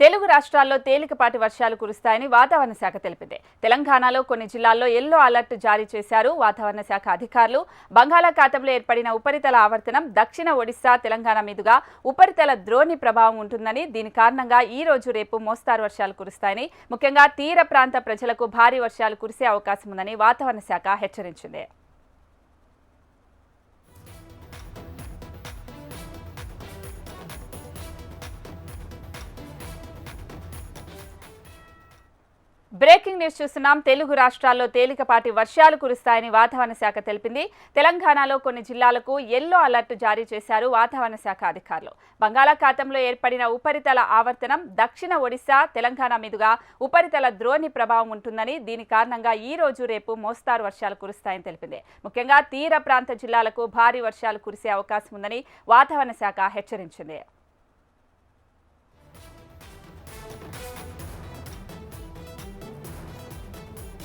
తెలుగు రాష్ట్రాల్లో తేలికపాటి వర్షాలు కురుస్తాయని వాతావరణ శాఖ తెలిపింది. తెలంగాణలో కొన్ని జిల్లాల్లో ఎల్లో అలర్ట్ జారీ చేశారు వాతావరణ శాఖ అధికారులు. బంగాళాఖాతంలో ఏర్పడిన ఉపరితల ఆవర్తనం దక్షిణ ఒడిశా, తెలంగాణ మీదుగా ఉపరితల ద్రోణి ప్రభావం ఉంటుందని, దీని కారణంగా ఈ రోజు రేపు మోస్తారు వర్షాలు కురుస్తాయని, ముఖ్యంగా తీర ప్రాంత ప్రజలకు భారీ వర్షాలు కురిసే అవకాశం ఉందని వాతావరణ శాఖ హెచ్చరించింది. బ్రేకింగ్ న్యూస్ చూస్తున్నాం. తెలుగు రాష్ట్రాల్లో తేలికపాటి వర్షాలు కురుస్తాయని వాతావరణ శాఖ తెలిపింది. తెలంగాణలో కొన్ని జిల్లాలకు ఎల్లో అలర్ట్ జారీ చేశారు వాతావరణ శాఖ అధికారులు. బంగాళాఖాతంలో ఏర్పడిన ఉపరితల ఆవర్తనం దక్షిణ ఒడిశా, తెలంగాణ మీదుగా ఉపరితల ద్రోణి ప్రభావం ఉంటుందని, దీని కారణంగా ఈ రోజు రేపు మోస్తారు వర్షాలు కురుస్తాయని తెలిపింది. ముఖ్యంగా తీర ప్రాంత జిల్లాలకు భారీ వర్షాలు కురిసే అవకాశం ఉందని వాతావరణ శాఖ హెచ్చరించింది.